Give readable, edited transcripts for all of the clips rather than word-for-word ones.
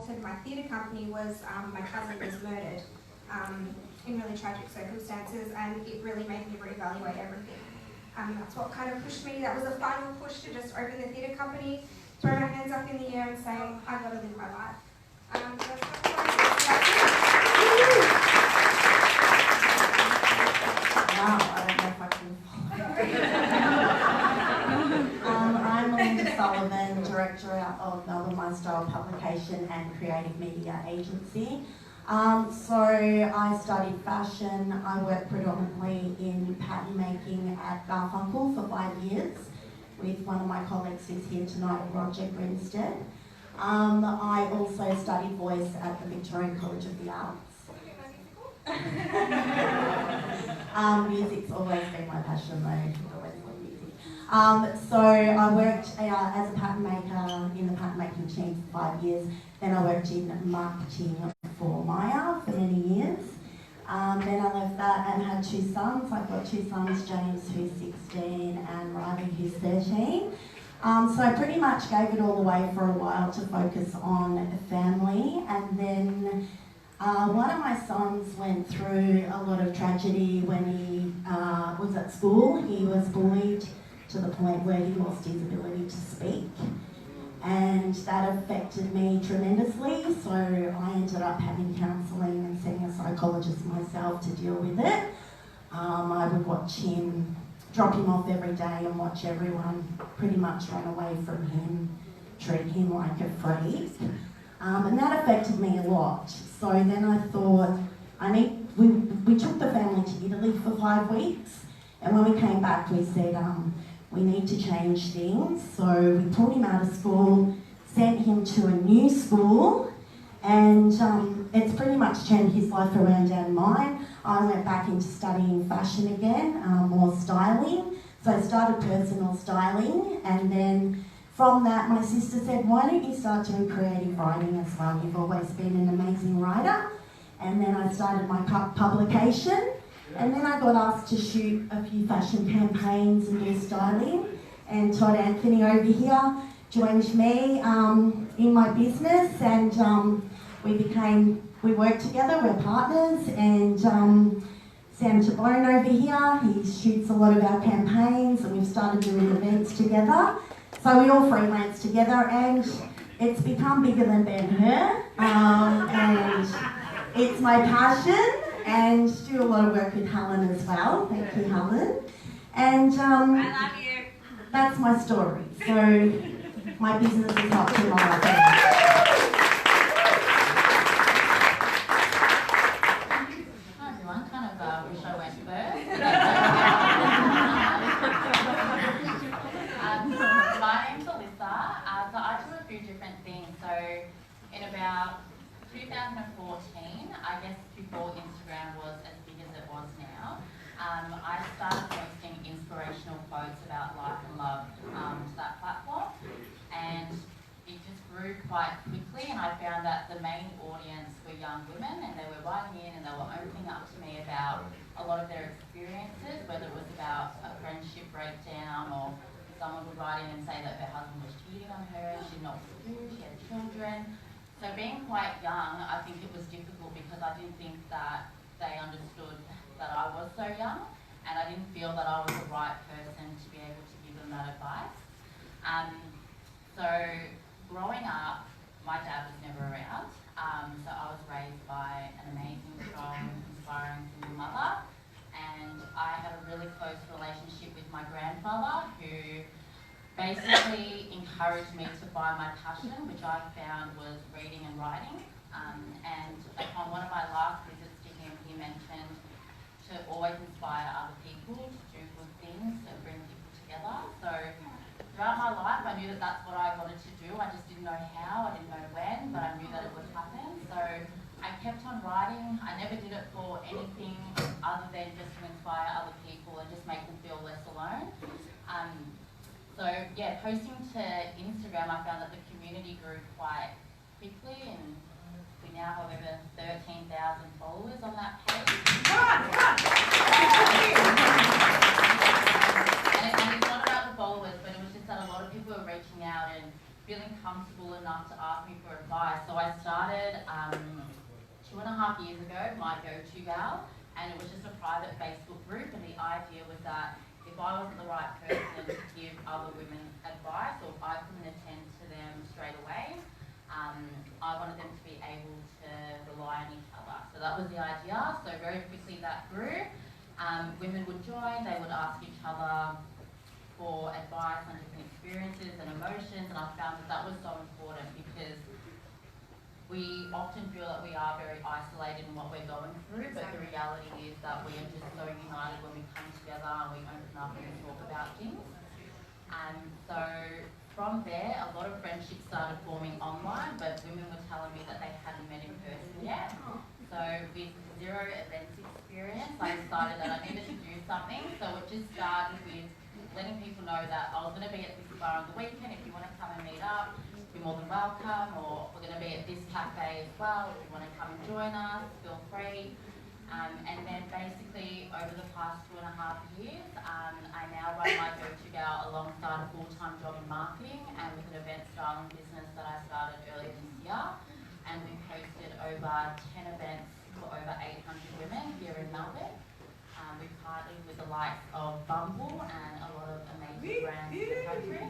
altered my theatre company was my cousin was murdered in really tragic circumstances, and it really made me reevaluate everything. That's what kind of pushed me. That was the final push to just open the theatre company, throw my hands up in the air and say, I've got to live my life. Wow, I don't know if I can. I'm Melinda Sullivan, Director of Melbourne My Style Publication and Creative Media Agency. So I studied fashion. I worked predominantly in pattern making at Garfunkel for 5 years with one of my colleagues who's here tonight, Roger Grinstead. I also studied voice at the Victorian College of the Arts. Music's always been my passion though, I've always loved music. So I worked as a pattern maker in the pattern making team for 5 years. Then I worked in marketing for Maya for many years. Then I left that and had 2 sons. I've got 2 sons, James who's 16 and Riley who's 13. So I pretty much gave it all away for a while to focus on family, and then one of my sons went through a lot of tragedy when he was at school. He was bullied to the point where he lost his ability to speak, and that affected me tremendously. So I ended up having counselling and seeing a psychologist myself to deal with it. I would watch him, drop him off every day and watch everyone pretty much run away from him, treat him like a freak. And that affected me a lot. So then I thought, we took the family to Italy for 5 weeks, and when we came back we said, we need to change things. So we pulled him out of school, sent him to a new school, and it's pretty much turned his life around and mine. I went back into studying fashion again, more styling. So I started personal styling, and then from that my sister said, why don't you start doing creative writing as well? You've always been an amazing writer. And then I started my publication, and then I got asked to shoot a few fashion campaigns and do styling. And Todd Anthony over here joined me in my business, and we worked together, we're partners, and Sam Tabone over here, he shoots a lot of our campaigns, and we've started doing events together. So we all freelance together, and it's become bigger than Ben-Hur, and it's my passion, and do a lot of work with Helen as well. Thank you, Helen. And I love you. That's my story. So my business is helped a lot. In about 2014, I guess before Instagram was as big as it was now, I started posting inspirational quotes about life and love to that platform, and it just grew quite quickly, and I found that the main audience were young women, and they were writing in and they were opening up to me about a lot of their experiences, whether it was about a friendship breakdown, or someone would write in and say that their husband was cheating on her, she did not do, she had children. So being quite young, I think it was difficult because I didn't think that they understood that I was so young, and I didn't feel that I was the right person to be able to give them that advice. So growing up, my dad was never around, so I was raised by an amazing, strong, inspiring single mother, and I had a really close relationship with my grandfather, who basically encouraged me to find my passion, which I found was reading and writing. And upon one of my last visits to him, he mentioned to always inspire other people to do good things and bring people together. So throughout my life, I knew that that's what I wanted to do. I just didn't know how, I didn't know when, but I knew that it would happen. So I kept on writing. I never did it for anything other than just to inspire other people and just make them feel less alone. So yeah, posting to Instagram, I found that the community grew quite quickly, and we now have over 13,000 followers on that page. And it's not about the followers, but it was just that a lot of people were reaching out and feeling comfortable enough to ask me for advice. So I started years ago, my go-to gal, and it was just a private Facebook group, and the idea was that if I wasn't the right person to give other women advice, or if I couldn't attend to them straight away, I wanted them to be able to rely on each other. So that was the idea. So very quickly that grew. Women would join, they would ask each other for advice on different experiences and emotions, and I found that that was so important because we often feel that we are very isolated in what we're going through, but the reality is that we are just so united when we come together and we open up and we talk about things. And so from there, a lot of friendships started forming online, but women were telling me that they hadn't met in person yet. So with zero events experience, I decided that I needed to do something. So it just started with letting people know that I was going to be at this bar on the weekend. If you want to come and meet up, you're more than welcome. Or we're going to be at this cafe as well. If you want to come and join us, feel free. And then basically over the past 2.5 years, I now run my go-to gal alongside a full-time job in marketing and with an event styling business that I started earlier this year. And we've hosted over 10 events for over 800 women here in Melbourne. We've partnered with the likes of Bumble and a lot of amazing brands in the country.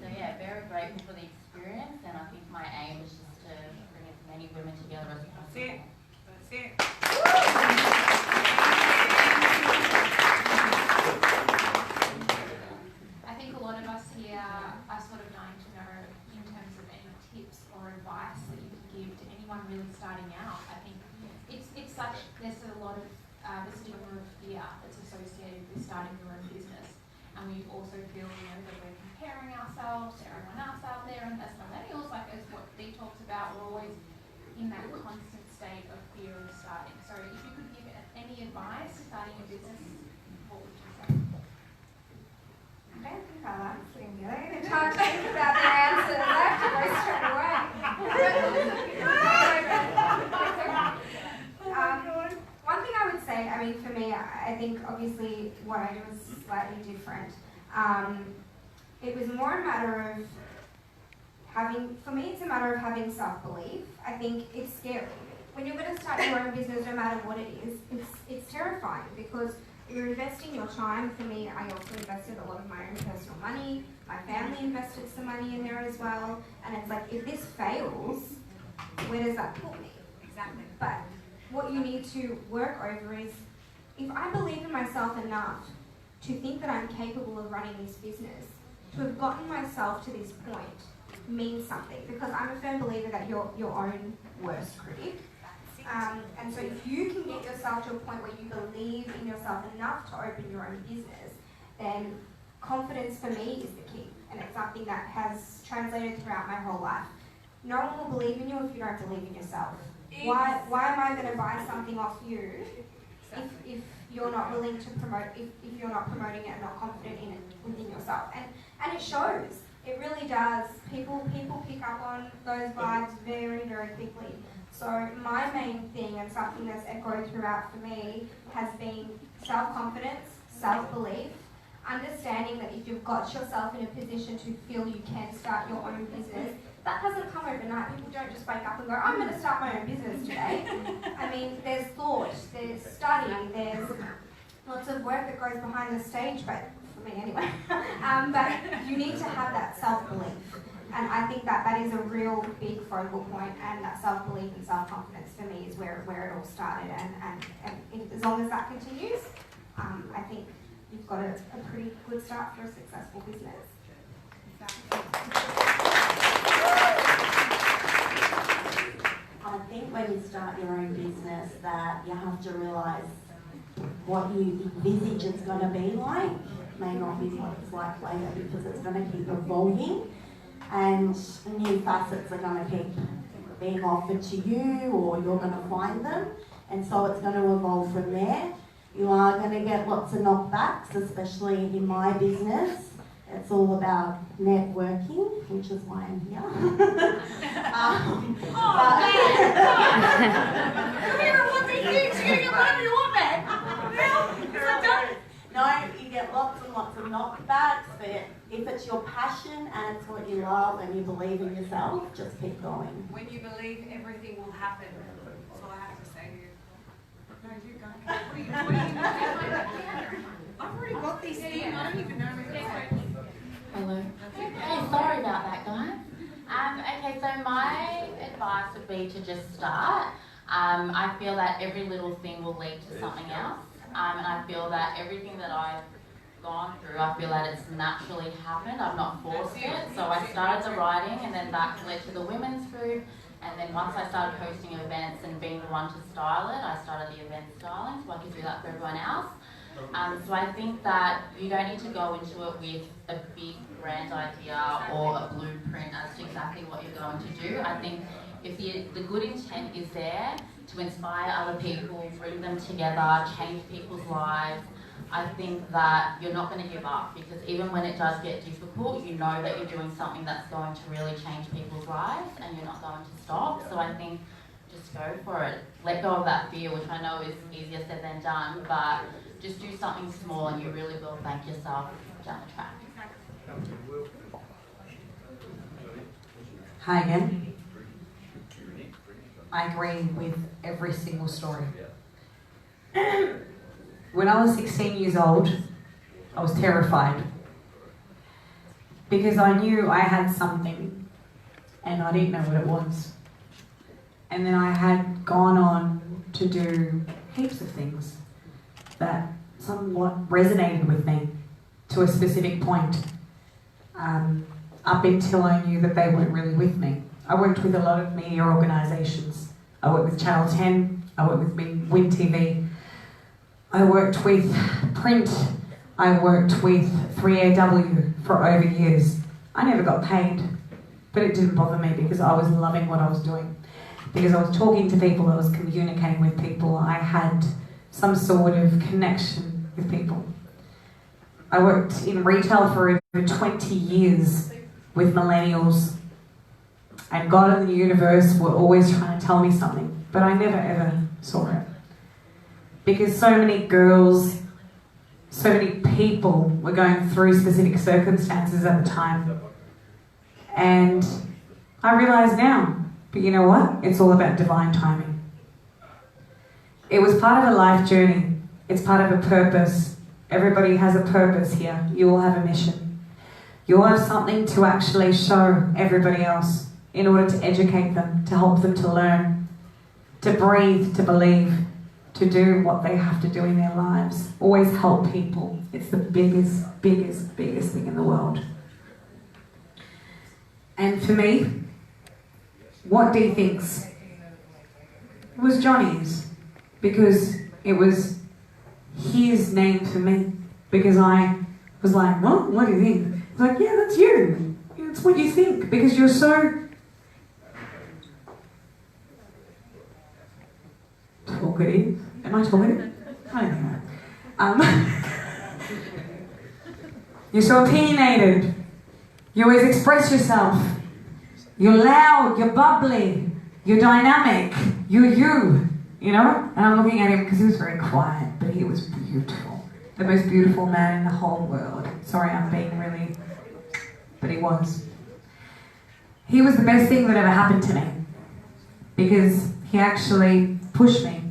So yeah, very grateful for the experience, and I think my aim is just to bring as many women together as possible. That's it. I think a lot of us here are sort of dying to know in terms of any tips or advice that you can give to anyone really starting out. I think it's such, there's a lot of the stigma of fear that's associated with starting your own business. And we also feel, that we're comparing ourselves to everyone else out there, and as millennials, like as what Dee talks about, we're always in that constant state of fear of starting. So if you could give any advice starting a business, what would you say? I don't think I like sitting here. I need time to think about their answers. I have to go straight away. One thing I would say, for me, I think obviously what I do is slightly different. It was more a matter of for me it's a matter of having self-belief. I think it's scary. When you're going to start your own business, no matter what it is, it's terrifying because you're investing your time. For me, I also invested a lot of my own personal money. My family invested some money in there as well. And it's like, if this fails, where does that put me? Exactly. But what you need to work over is, if I believe in myself enough to think that I'm capable of running this business, to have gotten myself to this point means something, because I'm a firm believer that you're your own worst critic. And so if you can get yourself to a point where you believe in yourself enough to open your own business, then confidence for me is the key. And it's something that has translated throughout my whole life. No one will believe in you if you don't believe in yourself. Why am I going to buy something off you if you're not willing to promote, if you're not promoting it and not confident in it within yourself? And it shows. It really does. People pick up on those vibes very, very quickly. So my main thing, and something that's echoed throughout for me, has been self-confidence, self-belief, understanding that if you've got yourself in a position to feel you can start your own business, that doesn't come overnight. People don't just wake up and go, I'm going to start my own business today. There's thought, there's study, there's lots of work that goes behind the stage, but for me anyway. But you need to have that self-belief. And I think that is a real big focal point, and that self-belief and self-confidence for me is where it all started. And as long as that continues, I think you've got a pretty good start for a successful business. I think when you start your own business that you have to realise what you envisage it's going to be like may not be what it's like later, because it's going to keep evolving and new facets are going to keep being offered to you, or you're going to find them, and so it's going to evolve from there. You are going to get lots of knockbacks, especially in my business. It's all about networking, which is why I'm here. No, you get lots and lots of knockbacks, but if it's your passion and it's what you love and you believe in yourself, just keep going. When you believe, everything will happen. That's all I have to say here. No, you go. What are you I've already got these things. I don't even know where they're going. Hello. Hey, sorry about that, guys. Okay, so my advice would be to just start. I feel that every little thing will lead to something else. And I feel that everything that I've gone through, I feel that it's naturally happened. I've not forced it. So I started the writing, and then that led to the women's group. And then once I started hosting events and being the one to style it, I started the event styling so I could do that for everyone else. So I think that you don't need to go into it with a big grand idea or a blueprint as to exactly what you're going to do. I think if the good intent is there to inspire other people, bring them together, change people's lives, I think that you're not going to give up, because even when it does get difficult, you know that you're doing something that's going to really change people's lives and you're not going to stop. So I think just go for it. Let go of that fear, which I know is easier said than done, but just do something small and you really will thank yourself down the track. Hi again. I agree with every single story. When I was 16 years old, I was terrified because I knew I had something and I didn't know what it was. And then I had gone on to do heaps of things that somewhat resonated with me to a specific point, up until I knew that they weren't really with me. I worked with a lot of media organisations. I worked with Channel 10, I worked with Win TV, I worked with print, I worked with 3AW for over years. I never got paid, but it didn't bother me because I was loving what I was doing. Because I was talking to people, I was communicating with people, I had some sort of connection with people. I worked in retail for over 20 years with millennials, and God and the universe were always trying to tell me something, but I never ever saw it. Because so many girls, so many people were going through specific circumstances at the time. And I realise now, but you know what? It's all about divine timing. It was part of a life journey. It's part of a purpose. Everybody has a purpose here. You all have a mission. You all have something to actually show everybody else in order to educate them, to help them to learn, to breathe, to believe, to do what they have to do in their lives. Always help people. It's the biggest thing in the world. And for me, what Dee Thinks was Johnny's, because it was his name for me. Because I was like, what do you think? It's like, yeah, that's you. It's what you think, because you're so talkative. Am I talkative? I don't know. You're so opinionated. You always express yourself. You're loud, you're bubbly, you're dynamic, you're you know? And I'm looking at him because he was very quiet, but he was beautiful. The most beautiful man in the whole world. Sorry, I'm being really... But he was. He was the best thing that ever happened to me, because he actually pushed me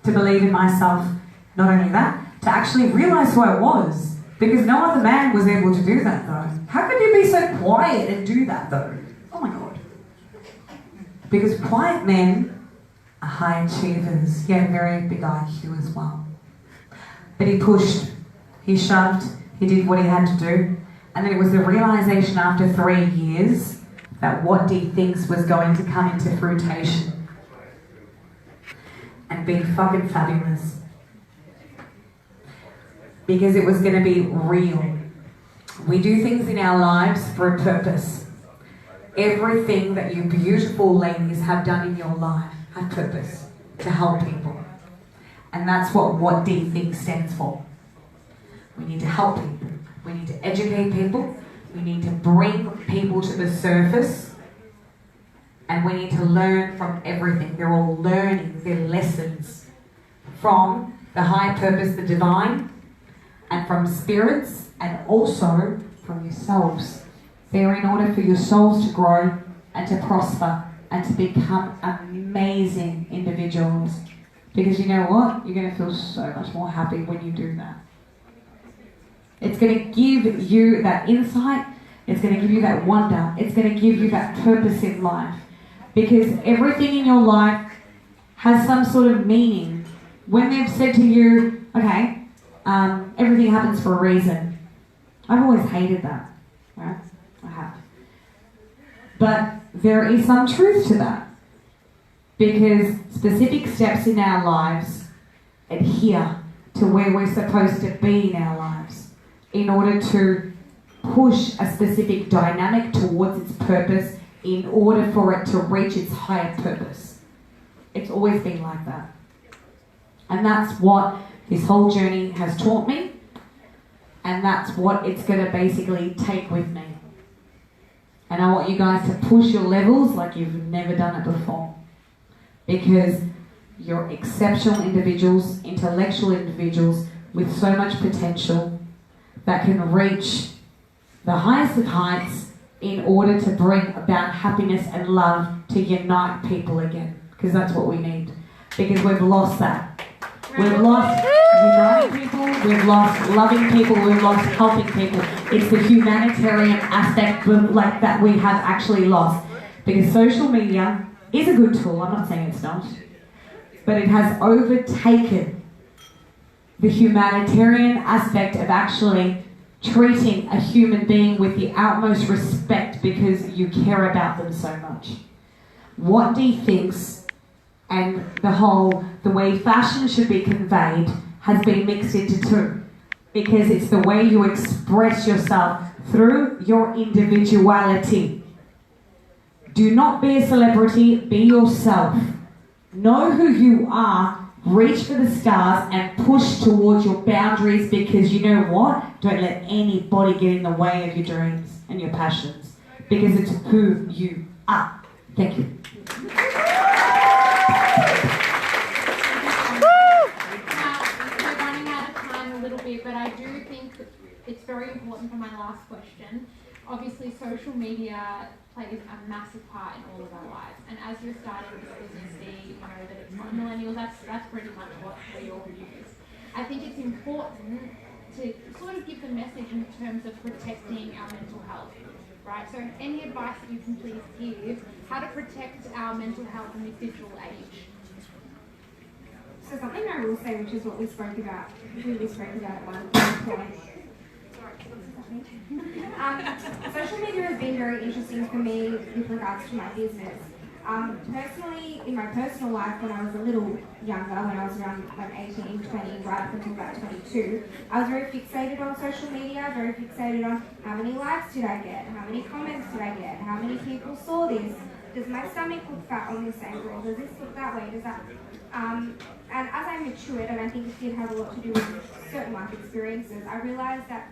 to believe in myself. Not only that, to actually realise who I was, because no other man was able to do that though. How could you be so quiet and do that though? Oh my God. Because quiet men are high achievers. He had a very big IQ as well. But he pushed, he shoved, he did what he had to do. And then it was the realisation after 3 years that what Dee Thinks was going to come into fruition and be fucking fabulous. Because it was going to be real. We do things in our lives for a purpose. Everything that you beautiful ladies have done in your life have purpose, to help people. And that's what Dee Thinks stands for. We need to help people. We need to educate people. We need to bring people to the surface. And we need to learn from everything. They're all learning, they're lessons from the high purpose, the divine, and from spirits, and also from yourselves. They're in order for your souls to grow and to prosper and to become amazing individuals. Because you know what? You're going to feel so much more happy when you do that. It's going to give you that insight. It's going to give you that wonder. It's going to give you that purpose in life. Because everything in your life has some sort of meaning. When they've said to you, okay, everything happens for a reason. I've always hated that. Right? I have. But there is some truth to that. Because specific steps in our lives adhere to where we're supposed to be in our lives in order to push a specific dynamic towards its purpose in order for it to reach its higher purpose. It's always been like that. And that's what this whole journey has taught me, and that's what it's going to basically take with me. And I want you guys to push your levels like you've never done it before. Because you're exceptional individuals, intellectual individuals with so much potential that can reach the highest of heights in order to bring about happiness and love to unite people again. Because that's what we need. Because we've lost that. We've lost uniting people, we've lost loving people, we've lost helping people. It's the humanitarian aspect like that we have actually lost. Because social media is a good tool, I'm not saying it's not, but it has overtaken the humanitarian aspect of actually treating a human being with the utmost respect because you care about them so much. What Dee thinks and the way fashion should be conveyed has been mixed into two, because it's the way you express yourself through your individuality. Do not be a celebrity, be yourself. Know who you are, reach for the stars and push towards your boundaries, because you know what? Don't let anybody get in the way of your dreams and your passions, because it's who you are. Thank you. We're running out of time a little bit, but I do think it's very important for my last question. Obviously, social media plays a massive part in all of our lives, and as you're starting this business, you know that it's not millennials. That's pretty much what we all use. I think it's important to sort of give the message in terms of protecting our mental health, right? So, any advice that you can please give how to protect our mental health in this digital age? So something I will say, which is what we spoke about at one point. Social media has been very interesting for me with regards to my business. Personally, in my personal life, when I was a little younger, when I was around like 18, 20, right up until about 22, I was very fixated on social media, very fixated on how many likes did I get, how many comments did I get, how many people saw this, does my stomach look fat on this angle, does this look that way, does that... and as I matured, and I think it did have a lot to do with certain life experiences, I realised that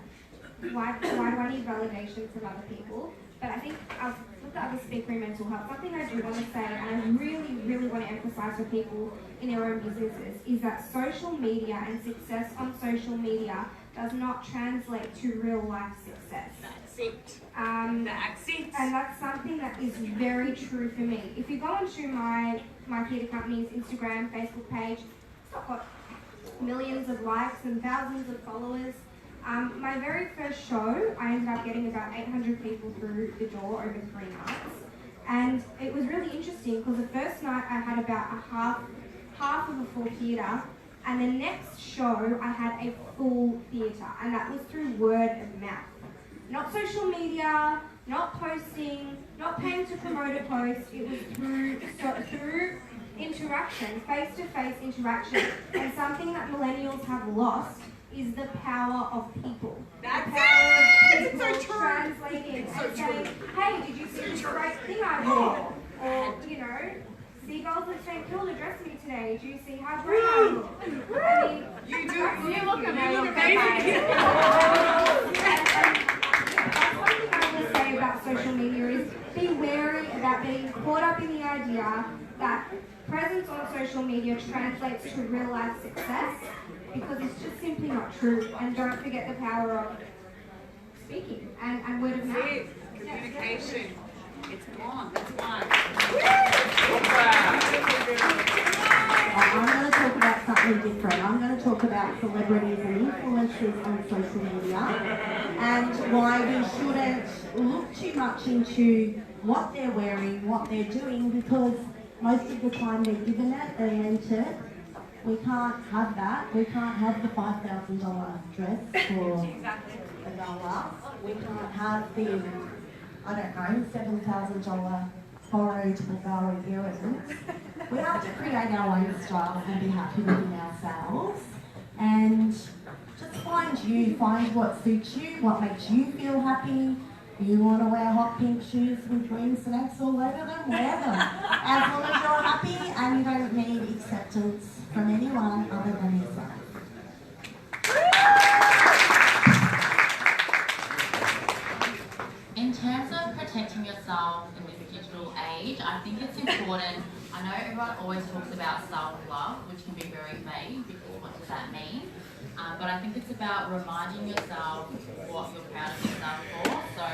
why do I need validation from other people? But I think I'll look at other speaker in mental health. Something I do want to say, and I really, really want to emphasise for people in their own businesses, is that social media and success on social media does not translate to real life success. That's it. That's it. And that's something that is very true for me. If you go onto my theatre company's Instagram, Facebook page, it's not got millions of likes and thousands of followers. My very first show, I ended up getting about 800 people through the door over 3 nights. And it was really interesting because the first night I had about half of a full theatre, and the next show I had a full theatre, and that was through word of mouth. Not social media, not posting, not paying to promote a post, it was through interaction, face-to-face interaction. And something that millennials have lost is the power of people. That's the power it! of people It's so true. translating It's so and saying, true. hey, did you see this great thing I bought? Or, you know, seagulls at St. Kilda dressed me today. Do you see how great I look? I mean, You do. you look amazing. That's one thing I will say about social media is be wary about being caught up in the idea that presence on social media translates to real life success, because it's just simply not true. And don't forget the power of speaking and word of mouth. Communication. It's gone. That's one. I'm going to talk about something different. I'm going to talk about celebrities and influencers on social media and why we shouldn't look too much into what they're wearing, what they're doing, because most of the time they're given it, they meant it. We can't have that. We can't have the $5,000 dress for $1. We can't have the, I don't know, $7,000 borrowed Bulgari earrings. We have to create our own style and be happy within ourselves. And just find what suits you, what makes you feel happy. You want to wear hot pink shoes with green snakes all over them, wear them. As long as you're happy and you don't need acceptance from anyone other than yourself. In terms of protecting yourself in this digital age, I think it's important. I know everyone always talks about self-love, which can be very vague because what does that mean? But I think it's about reminding yourself what you're proud of yourself for. So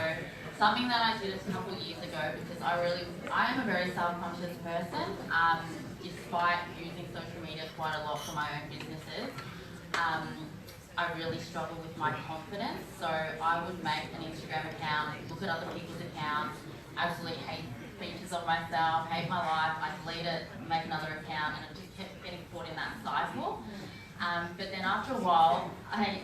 something that I did a couple of years ago, because I am a very self-conscious person, despite using social media quite a lot for my own businesses. I really struggle with my confidence, so I would make an Instagram account, look at other people's accounts, absolutely hate features of myself, hate my life, I delete it, make another account, and I just kept getting caught in that cycle. But then after a while, I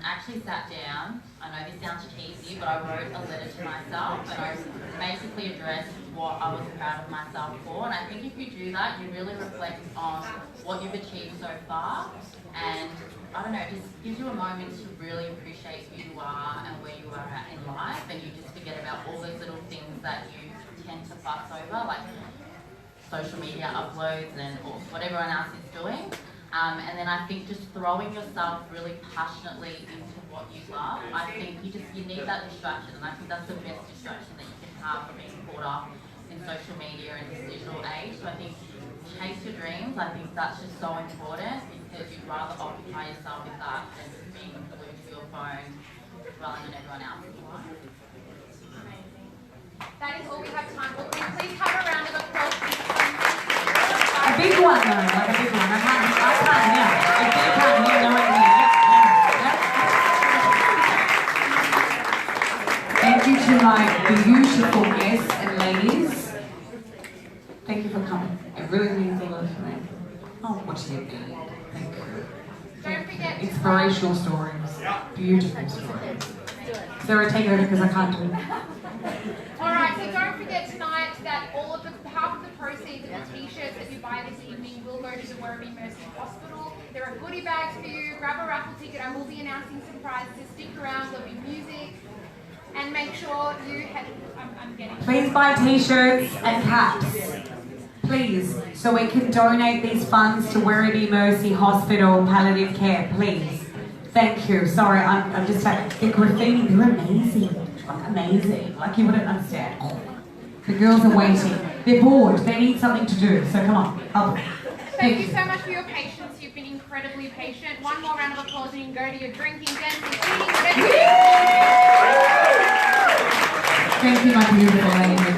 actually sat down. I know this sounds cheesy, but I wrote a letter to myself, and I basically addressed what I was proud of myself for. And I think if you do that, you really reflect on what you've achieved so far, and I don't know, it just gives you a moment to really appreciate who you are and where you are at in life, and you just forget about all those little things that you tend to fuss over, like social media uploads and what everyone else is doing. And then I think just throwing yourself really passionately into what you love, I think you need that distraction, and I think that's the best distraction that you can have from being caught up in social media in this digital age. So I think chase your dreams. I think that's just so important, because you'd rather occupy yourself with that than being glued to your phone rather than everyone else's life. Amazing. That is all we have time for. Can you please have a round of applause? A big one though, like a big one. I can't hear. If you can't hear, no one can hear. Thank you to my beautiful guests and ladies. Thank you for coming. It really means a lot to me. Oh, what do you mean? Thank you. Don't forget to Inspirational stories. Beautiful stories. Is there a takeover because I can't do it? Alright, so don't forget tonight that half of the proceeds of the t-shirts that you buy this evening will go to the WDT Mercy Hospital. There are goodie bags for you. Grab a raffle ticket. I will be announcing some prizes. Stick around. There'll be music. And make sure you head... I'm getting... Please buy t-shirts and caps. Please, so we can donate these funds to WDT Mercy Hospital Palliative Care, please. Thank you. Sorry, I'm just like, the graffiti, they're amazing. Like, amazing. Like, you wouldn't understand. The girls are waiting. They're bored. They need something to do. So come on, help. Thank you so much for your patience. You've been incredibly patient. One more round of applause and you can go to your drinking, dancing, eating, Thank you, my beautiful ladies.